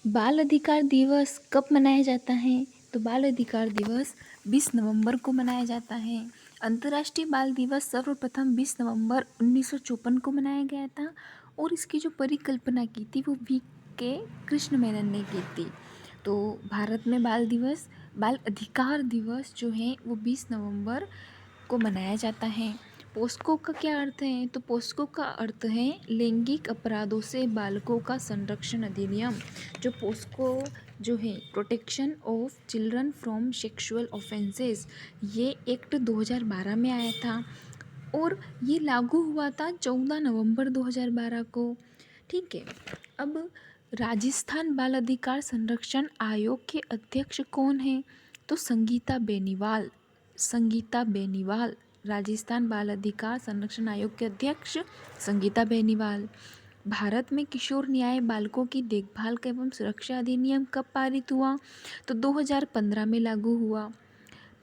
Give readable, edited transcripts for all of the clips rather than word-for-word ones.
बाल अधिकार दिवस कब मनाया जाता है? तो बाल अधिकार दिवस 20 नवंबर को मनाया जाता है। अंतर्राष्ट्रीय बाल दिवस सर्वप्रथम 20 नवंबर 1954 को मनाया गया था और इसकी जो परिकल्पना की थी वो के कृष्ण मेनन ने की थी। तो भारत में बाल अधिकार दिवस जो है वो 20 नवंबर को मनाया जाता है। पोस्को का क्या अर्थ है? तो पोस्को का अर्थ है लैंगिक अपराधों से बालकों का संरक्षण अधिनियम। जो पोस्को जो है protection of children from sexual offences, ये एक्ट 2012 में आया था और ये लागू हुआ था 14 नवंबर 2012 को। ठीक है। अब राजस्थान बाल अधिकार संरक्षण आयोग के अध्यक्ष कौन हैं? तो संगीता बेनीवाल राजस्थान बाल अधिकार संरक्षण आयोग के अध्यक्ष संगीता बेनीवाल। भारत में किशोर न्याय बालकों की देखभाल एवं सुरक्षा अधिनियम कब पारित हुआ? तो 2015 में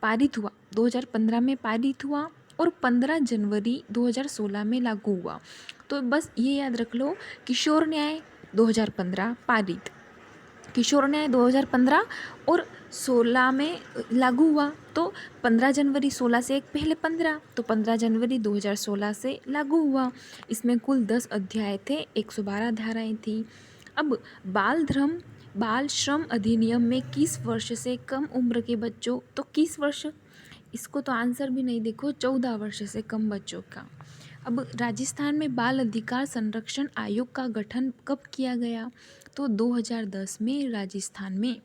पारित हुआ 2015 में पारित हुआ और 15 जनवरी 2016 में लागू हुआ। तो बस ये याद रख लो, किशोर न्याय 2015 पारित, किशोर न्याय 2015 और 16 में लागू हुआ। तो 15 जनवरी 16 से एक पहले 15, तो 15 जनवरी 2016 से लागू हुआ। इसमें कुल 10 अध्याय थे, 112 धाराएं थी। अब बाल श्रम अधिनियम में किस वर्ष से कम उम्र के बच्चों, तो किस वर्ष, इसको तो आंसर भी नहीं, देखो 14 वर्ष से कम बच्चों का। अब राजस्थान में बाल अधिकार संरक्षण आयोग का गठन कब किया गया? तो 2010 में राजस्थान में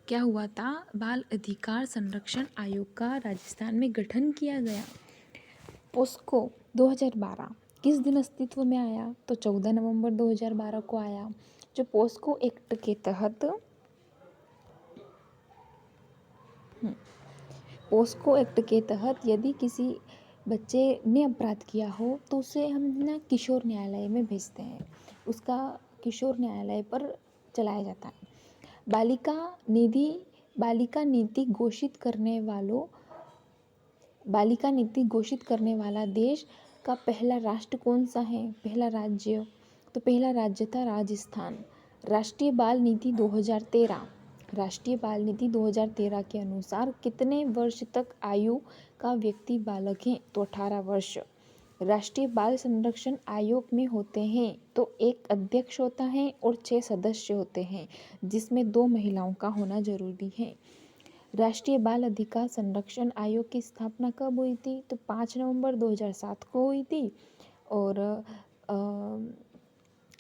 क्या हुआ था? बाल अधिकार संरक्षण आयोग का राजस्थान में गठन किया गया। पोस्को 2012 किस दिन अस्तित्व में आया? तो 14 नवंबर 2012 को आया। जो पोस्को एक्ट के तहत यदि किसी बच्चे ने अपराध किया हो तो उसे हम ना किशोर न्यायालय में भेजते हैं, उसका किशोर न्यायालय पर चलाया जाता है। बालिका नीति घोषित करने वाला देश का पहला राष्ट्र कौन सा है? पहला राज्य, तो पहला राज्य था राजस्थान। राष्ट्रीय बाल नीति 2013 के अनुसार कितने वर्ष तक आयु का व्यक्ति बालक है? तो 18 वर्ष। राष्ट्रीय बाल संरक्षण आयोग में होते हैं तो एक अध्यक्ष होता है और 6 सदस्य होते हैं, जिसमें 2 महिलाओं का होना जरूरी है। राष्ट्रीय बाल अधिकार संरक्षण आयोग की स्थापना कब हुई थी? तो 5 नवंबर 2007 को हुई थी और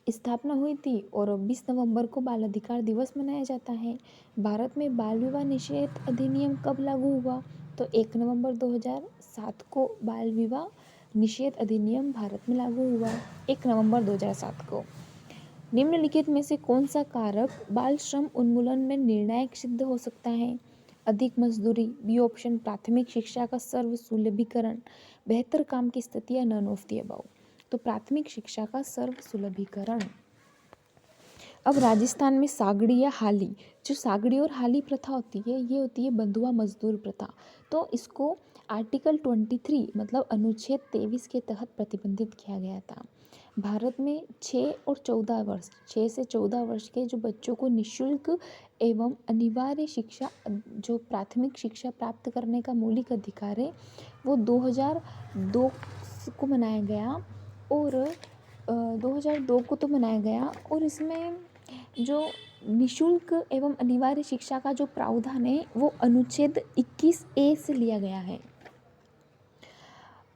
स्थापना हुई थी और 20 नवंबर को बाल अधिकार दिवस मनाया जाता है। भारत में बाल विवाह निषेध अधिनियम कब लागू हुआ? तो 1 नवंबर 2007 को बाल विवाह निषेध अधिनियम भारत में लागू हुआ, 1 नवंबर 2007 को। निम्नलिखित में से कौन सा कारक बाल श्रम उन्मूलन में निर्णायक सिद्ध हो सकता है? अधिक मजदूरी, बी ऑप्शन, प्राथमिक शिक्षा का सर्व सुलभीकरण, बेहतर काम की स्थिति या नन ऑफ द अबव। तो प्राथमिक शिक्षा का सर्व सुलभीकरण। अब राजस्थान में सागड़ी या हाली, जो सागड़ी और हाली प्रथा होती है ये होती है बंधुआ मजदूर प्रथा। तो इसको आर्टिकल 23 मतलब अनुच्छेद 23 के तहत प्रतिबंधित किया गया था। भारत में 6 से 14 वर्ष के जो बच्चों को निःशुल्क एवं अनिवार्य शिक्षा, जो प्राथमिक शिक्षा प्राप्त करने का मौलिक अधिकार है, वो 2002 को मनाया गया और 2002 को तो मनाया गया और इसमें जो निःशुल्क एवं अनिवार्य शिक्षा का जो प्रावधान है वो अनुच्छेद 21A से लिया गया है।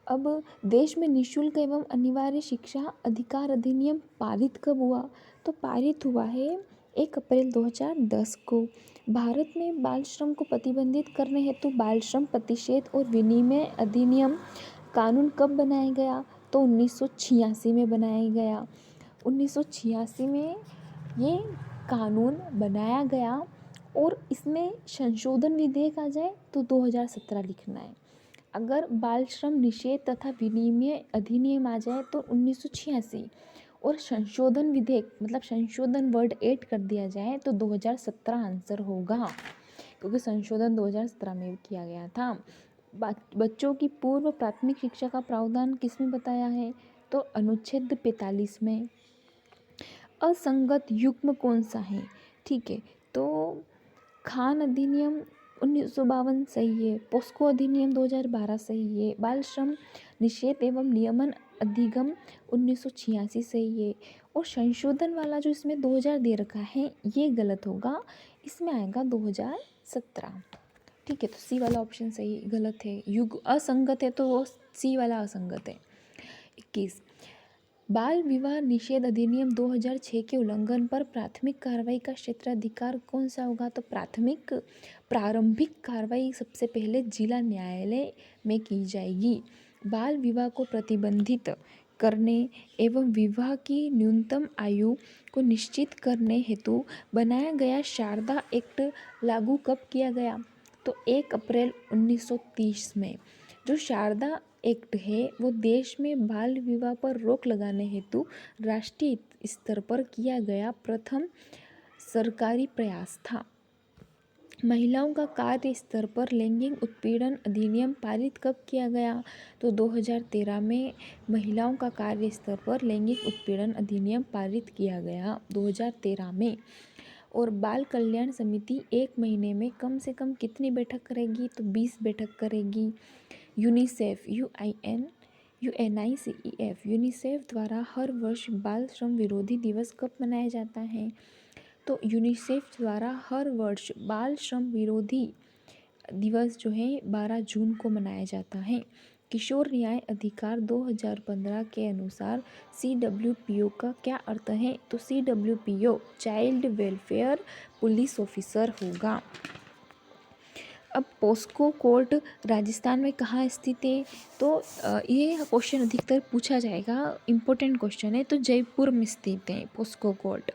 अब देश में निःशुल्क एवं अनिवार्य शिक्षा अधिकार अधिनियम पारित कब हुआ? तो पारित हुआ है 1 अप्रैल 2010 को। भारत में बाल श्रम को प्रतिबंधित करने हेतु बाल श्रम प्रतिषेध और विनिमय अधिनियम कानून कब बनाया गया? तो 1986 में बनाया गया। 1986 में ये कानून बनाया गया और इसमें संशोधन विधेयक आ जाए तो 2017 लिखना है। अगर बाल श्रम निषेध तथा विनिमय अधिनियम आ जाए तो 1986 और संशोधन विधेयक मतलब संशोधन वर्ड ऐड कर दिया जाए तो 2017 आंसर होगा, क्योंकि संशोधन 2017 में किया गया था। बच्चों की पूर्व प्राथमिक शिक्षा का प्रावधान किसमें बताया है? तो अनुच्छेद 45 में। असंगत युग्म कौन सा है? ठीक है, तो खान अधिनियम 1952 सही है, पोस्को अधिनियम 2012 सही है, बाल श्रम निषेध एवं नियमन अधिगम 1986 सही है, और संशोधन वाला जो इसमें 2000 दे रखा है ये गलत होगा, इसमें आएगा 2017। ठीक है, तो सी वाला ऑप्शन सही गलत है, युग असंगत है तो वो सी वाला असंगत है। 21 बाल विवाह निषेध अधिनियम 2006 के उल्लंघन पर प्राथमिक कार्रवाई का क्षेत्राधिकार कौन सा होगा? तो प्रारंभिक कार्रवाई सबसे पहले जिला न्यायालय में की जाएगी। बाल विवाह को प्रतिबंधित करने एवं विवाह की न्यूनतम आयु को निश्चित करने हेतु बनाया गया शारदा एक्ट लागू कब किया गया? तो 1 अप्रैल 1930 में। जो शारदा एक्ट है वो देश में बाल विवाह पर रोक लगाने हेतु राष्ट्रीय स्तर पर किया गया प्रथम सरकारी प्रयास था। महिलाओं का कार्य स्तर पर लैंगिक उत्पीड़न अधिनियम पारित कब किया गया? तो 2013 में महिलाओं का कार्य स्तर पर लैंगिक उत्पीड़न अधिनियम पारित किया गया 2013 में। और बाल कल्याण समिति 1 महीने में कम से कम कितनी बैठक करेगी? तो 20 बैठक करेगी। यूनिसेफ यूनिसेफ द्वारा हर वर्ष बाल श्रम विरोधी दिवस कब मनाया जाता है? तो यूनिसेफ द्वारा हर वर्ष बाल श्रम विरोधी दिवस जो है 12 जून को मनाया जाता है। किशोर न्याय अधिकार 2015 के अनुसार CWPO का क्या अर्थ है? तो CWPO child welfare police officer होगा। अब पोस्को कोर्ट राजस्थान में कहाँ स्थित है? तो ये क्वेश्चन अधिकतर पूछा जाएगा, इम्पोर्टेंट क्वेश्चन है। तो जयपुर में स्थित है पोस्को कोर्ट।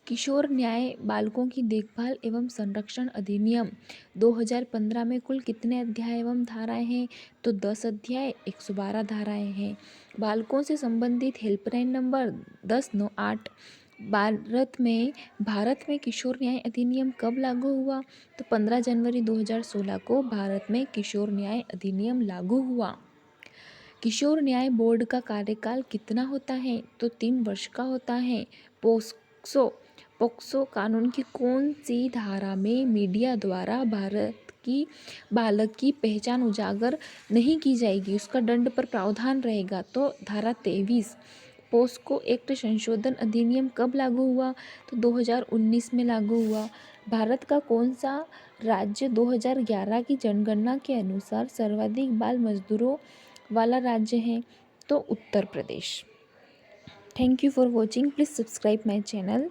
किशोर न्याय बालकों की देखभाल एवं संरक्षण अधिनियम 2015 में कुल कितने अध्याय एवं धाराएं हैं? तो 10 अध्याय 112 धाराएं हैं। बालकों से संबंधित हेल्पलाइन नंबर 1098। भारत में किशोर न्याय अधिनियम कब लागू हुआ? तो 15 जनवरी 2016 को भारत में किशोर न्याय अधिनियम लागू हुआ। किशोर न्याय बोर्ड का कार्यकाल कितना होता है? तो 3 वर्ष का होता है। पोक्सो कानून की कौन सी धारा में मीडिया द्वारा बालक की पहचान उजागर नहीं की जाएगी उसका दंड पर प्रावधान रहेगा? तो धारा 23। पोस्को एक्ट संशोधन अधिनियम कब लागू हुआ? तो 2019 में लागू हुआ। भारत का कौन सा राज्य 2011 की जनगणना के अनुसार सर्वाधिक बाल मजदूरों वाला राज्य है? तो Uttar Pradesh. Thank you for watching. Please subscribe my channel.